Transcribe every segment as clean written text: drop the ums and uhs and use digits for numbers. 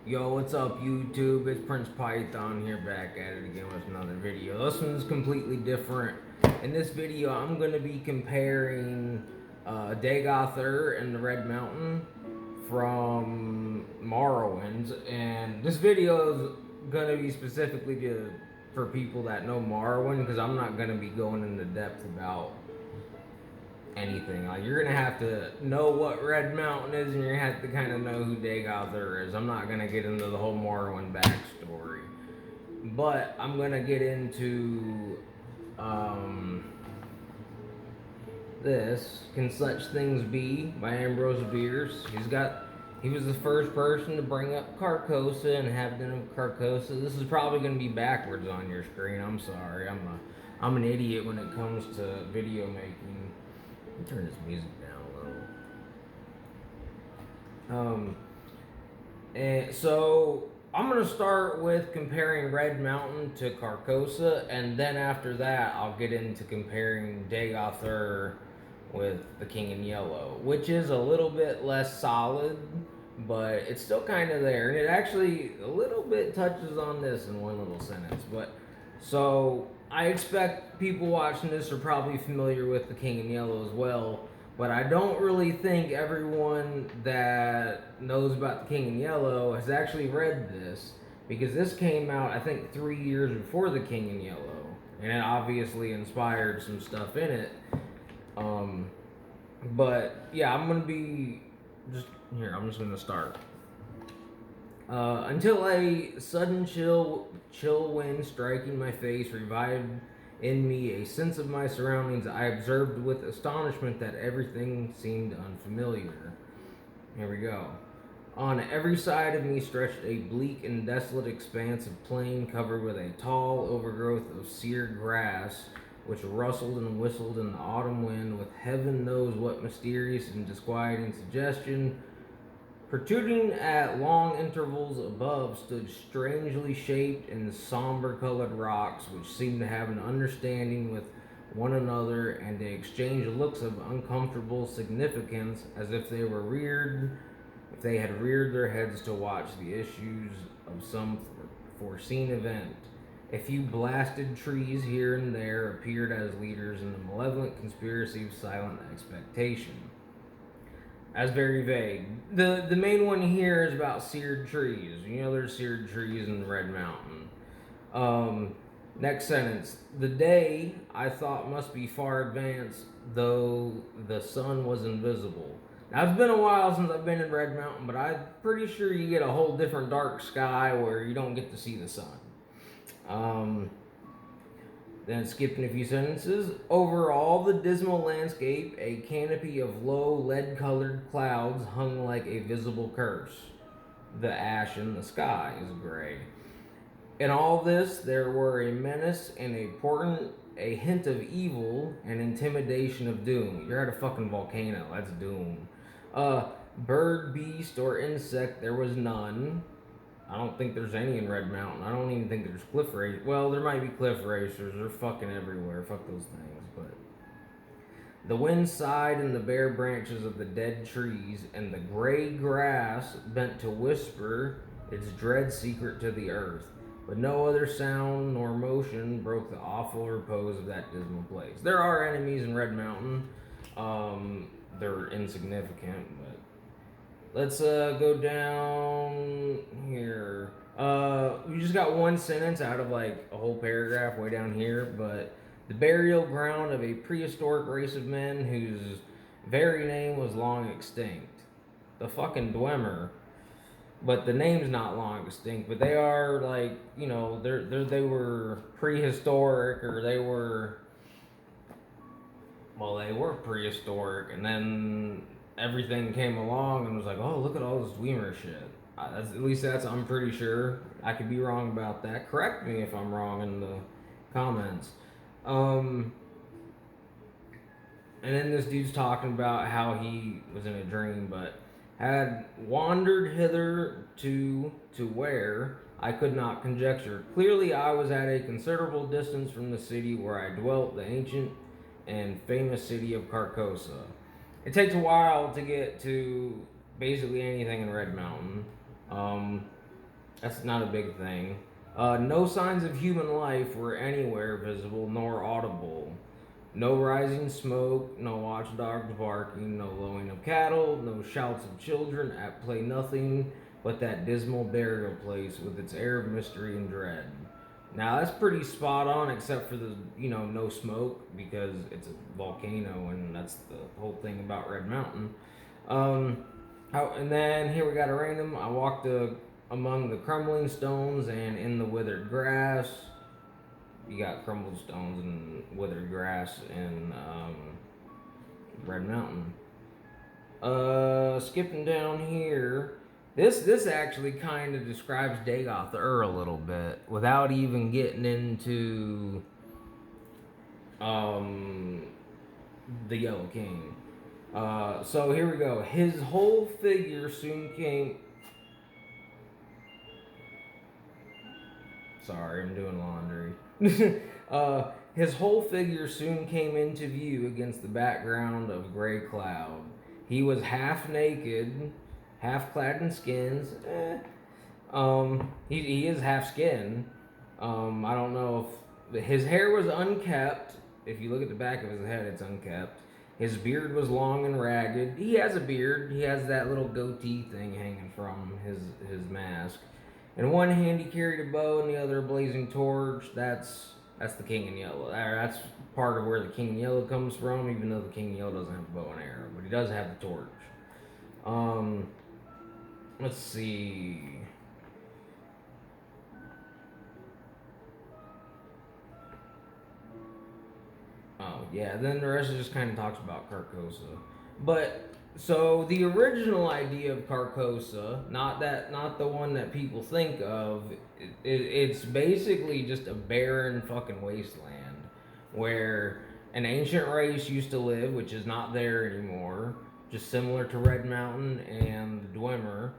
Yo, what's up YouTube? It's Prince Python here, back at it again with another video. This one's completely different. In this video, I'm going to be comparing Dagoth and the Red Mountain from Morrowind. And this video is going to be specifically for people that know Morrowind, because I'm not going to be going into depth about anything. Like, you're gonna have to know what Red Mountain is, and you're gonna have to kind of know who Dagoth is. I'm not gonna get into the whole Morrowind backstory, but I'm gonna get into this "Can Such Things Be" by Ambrose Bierce. He was the first person to bring up Carcosa, Inhabitant of Carcosa. This is probably gonna be backwards on your screen. I'm sorry. I'm an idiot when it comes to video making. Let me turn this music down a little. And so I'm gonna start with comparing Red Mountain to Carcosa, and then after that I'll get into comparing Dagoth with the King in Yellow, which is a little bit less solid, but it's still kind of there, and it actually a little bit touches on this in one little sentence. But so I expect people watching this are probably familiar with the King in Yellow as well, but I don't really think everyone that knows about the King in Yellow has actually read this, because this came out, I think, 3 years before the King in Yellow, and it obviously inspired some stuff in it. But yeah, I'm just gonna start. Until a sudden chill wind striking my face revived in me a sense of my surroundings, I observed with astonishment that everything seemed unfamiliar. Here we go. On every side of me stretched a bleak and desolate expanse of plain covered with a tall overgrowth of sere grass, which rustled and whistled in the autumn wind with heaven knows what mysterious and disquieting suggestion. Protruding at long intervals above stood strangely shaped and somber colored rocks, which seemed to have an understanding with one another and to exchange looks of uncomfortable significance, as if they had reared their heads to watch the issues of some foreseen event. A few blasted trees here and there appeared as leaders in the malevolent conspiracy of silent expectation. That's very vague. The main one here is about seared trees. You know, there's seared trees in the Red Mountain. Next sentence. The day I thought must be far advanced, though the sun was invisible. Now, it's been a while since I've been in Red Mountain, but I'm pretty sure you get a whole different dark sky where you don't get to see the sun. Then skipping a few sentences. Over all the dismal landscape, a canopy of low, lead-colored clouds hung like a visible curse. The ash in the sky is gray. In all this, there were a menace and a hint of evil and intimidation of doom. You're at a fucking volcano. That's doom. Bird, beast, or insect, there was none. I don't think there's any in Red Mountain. I don't even think there's cliff racers. Well, there might be cliff racers. They're fucking everywhere. Fuck those things. But the wind sighed in the bare branches of the dead trees, and the gray grass bent to whisper its dread secret to the earth. But no other sound nor motion broke the awful repose of that dismal place. There are enemies in Red Mountain. They're insignificant, but let's go down here. We just got one sentence out of like a whole paragraph way down here, but the burial ground of a prehistoric race of men whose very name was long extinct. The fucking Dwemer. But the name's not long extinct, but they are like, you know, they were prehistoric, or they were prehistoric, and then everything came along and was like, oh, look at all this Dwemer shit. I'm pretty sure. I could be wrong about that. Correct me if I'm wrong in the comments. And then this dude's talking about how he was in a dream, but had wandered hither to where I could not conjecture. Clearly I was at a considerable distance from the city where I dwelt, the ancient and famous city of Carcosa. It takes a while to get to basically anything in Red Mountain. That's not a big thing. No signs of human life were anywhere visible nor audible. No rising smoke, no watchdogs barking, no lowing of cattle, no shouts of children at play, nothing but that dismal burial place with its air of mystery and dread. Now that's pretty spot on, except for the no smoke because it's a volcano and that's the whole thing about Red Mountain. Um, and then here we got a random. I walked among the crumbling stones and in the withered grass. You got crumbled stones and withered grass in Red Mountain. Skipping down here, this actually kind of describes Dagoth a little bit without even getting into the Yellow King. So here we go. His whole figure soon came. Sorry, I'm doing laundry. His whole figure soon came into view against the background of gray cloud. He was half naked, half clad in skins. He is half skin. I don't know if his hair was unkept. If you look at the back of his head, it's unkept. His beard was long and ragged. He has a beard. He has that little goatee thing hanging from his mask. In one hand he carried a bow, and the other a blazing torch. That's the King in Yellow. That's part of where the King in Yellow comes from, even though the King in Yellow doesn't have a bow and arrow, but he does have the torch. Let's see. Oh yeah, then the rest just kind of talks about Carcosa. But so the original idea of Carcosa, not the one that people think of, it's basically just a barren fucking wasteland where an ancient race used to live, which is not there anymore, just similar to Red Mountain and the Dwemer.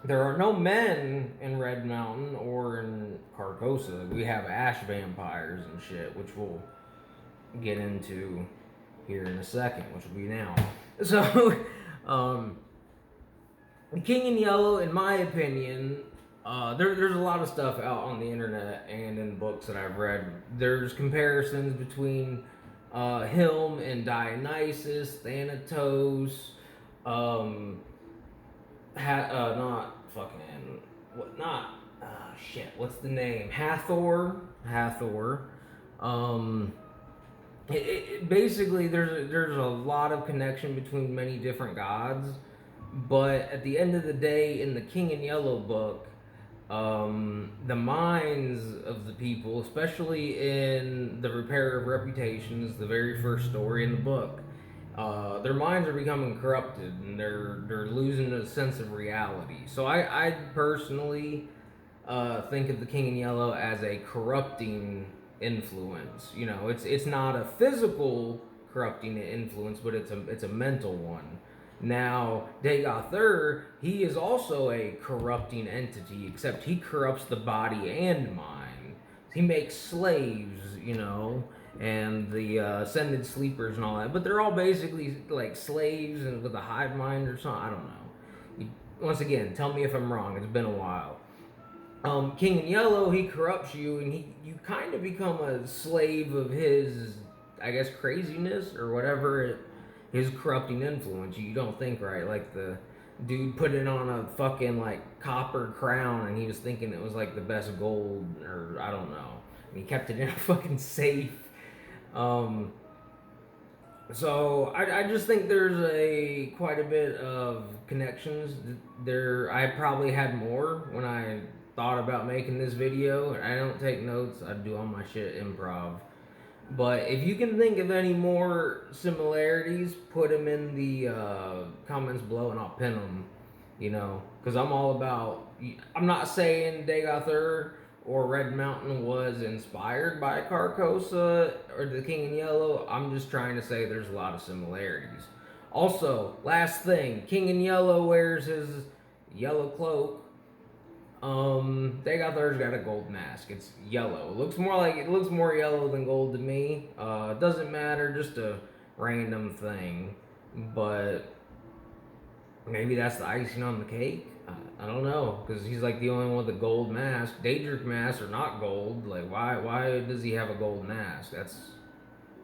There are no men in Red Mountain or in Carcosa. We have ash vampires and shit, which we'll get into here in a second, which will be now. So, King in Yellow, in my opinion, there's a lot of stuff out on the internet and in books that I've read. There's comparisons between him and Dionysus, Thanatos, not fucking, what, not, shit, what's the name? Hathor. Basically there's a lot of connection between many different gods, but at the end of the day, in the King in Yellow book, the minds of the people, especially in the Repair of Reputations, the very first story in the book, their minds are becoming corrupted and they're losing a sense of reality. So I personally think of the King in Yellow as a corrupting influence. It's not a physical corrupting influence, but it's a mental one. Now, Dagoth, he is also a corrupting entity, except he corrupts the body and mind. He makes slaves, and the ascended sleepers and all that, but they're all basically like slaves and with a hive mind or something. I don't know. Once again, tell me if I'm wrong. It's been a while. King in Yellow, he corrupts you, and you kind of become a slave of his, I guess, craziness or whatever, his corrupting influence. You don't think right, like the dude put it on a fucking like copper crown, and he was thinking it was like the best gold, or I don't know. And he kept it in a fucking safe. So I just think there's quite a bit of connections there. I probably had more when I thought about making this video. I don't take notes. I do all my shit improv. But if you can think of any more similarities, put them in the comments below and I'll pin them. Because I'm all about. I'm not saying Dagoth or Red Mountain was inspired by Carcosa or the King in Yellow. I'm just trying to say there's a lot of similarities. Also, last thing, King in Yellow wears his yellow cloak. Dagoth's got a gold mask. It's yellow. It looks more yellow than gold to me. It doesn't matter, just a random thing. But maybe that's the icing on the cake. I don't know, because he's like the only one with a gold mask. Daedric masks are not gold. Like, why does he have a gold mask? That's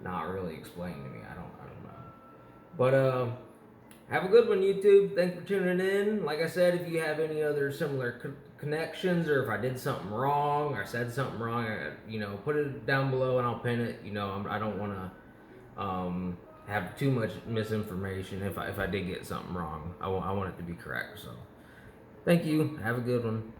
not really explained to me. I don't know. But have a good one, YouTube. Thanks for tuning in. Like I said, if you have any other similar connections, or if I did something wrong or said something wrong, put it down below and I'll pin it. I don't want to have too much misinformation. If I did get something wrong, I want it to be correct. So, thank you. Have a good one.